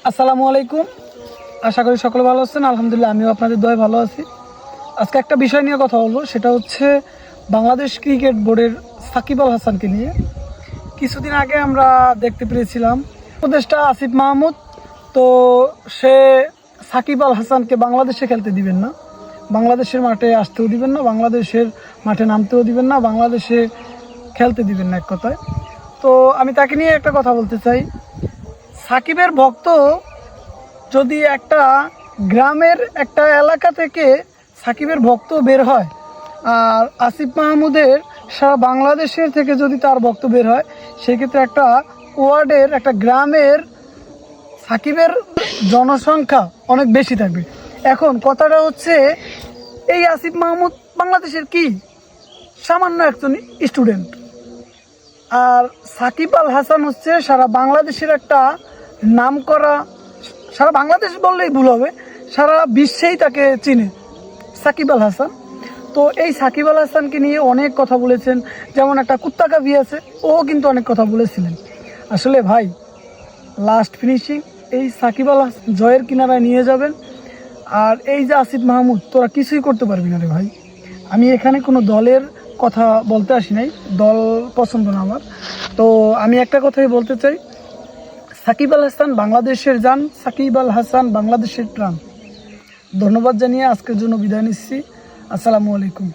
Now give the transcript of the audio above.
আসসালামু আলাইকুম। আশা করি সকলে ভালো আছেন। আলহামদুলিল্লাহ, আমিও আপনাদের দয়ায় ভালো আছি। আজকে একটা বিষয় নিয়ে কথা বলবো, সেটা হচ্ছে বাংলাদেশ ক্রিকেট বোর্ডের সাকিব আল হাসানকে নিয়ে। কিছুদিন আগে আমরা দেখতে পেরেছিলাম উপদেষ্টা আসিফ মাহমুদ তো সে সাকিব আল হাসানকে বাংলাদেশে খেলতে দিবেন না, বাংলাদেশের মাঠে আসতেও দিবেন না, বাংলাদেশের মাঠে নামতেও দিবেন না, বাংলাদেশে খেলতে দিবেন না, এক কথায়। তো আমি তাকে নিয়ে একটা কথা বলতে চাই। সাকিবের ভক্ত যদি একটা গ্রামের একটা এলাকা থেকে সাকিবের ভক্ত বের হয়, আর আসিফ মাহমুদের সারা বাংলাদেশের থেকে যদি তার ভক্ত বের হয়, সেক্ষেত্রে একটা ওয়ার্ডের একটা গ্রামের সাকিবের জনসংখ্যা অনেক বেশি থাকবে। এখন কথাটা হচ্ছে, এই আসিফ মাহমুদ বাংলাদেশের কি সামান্য একজন স্টুডেন্ট, আর সাকিব আল হাসান হচ্ছে সারা বাংলাদেশের একটা নামকরা, সারা বাংলাদেশ বললেই ভুল হবে, সারা বিশ্বেই তাকে চিনে সাকিব আল হাসান। তো এই সাকিব আল হাসানকে নিয়ে অনেক কথা বলেছেন, যেমন একটা কুত্তা কাভি আছে, ও কিন্তু অনেক কথা বলেছিলেন। আসলে ভাই, লাস্ট ফিনিশিং এই সাকিব আল হাসান জয়ের কিনারায় নিয়ে যাবেন। আর এই যে আসিফ মাহমুদ, তোরা কিছুই করতে পারবি না রে ভাই। আমি এখানে কোনো দলের কথা বলতে আসি নাই, দল পছন্দ না আমার। তো আমি একটা কথাই বলতে চাই, সাকিব আল হাসান বাংলাদেশের জান, সাকিব আল হাসান বাংলাদেশের প্রাণ। ধন্যবাদ জানিয়ে আজকের জন্য বিদায় নিচ্ছি। আসসালামু আলাইকুম।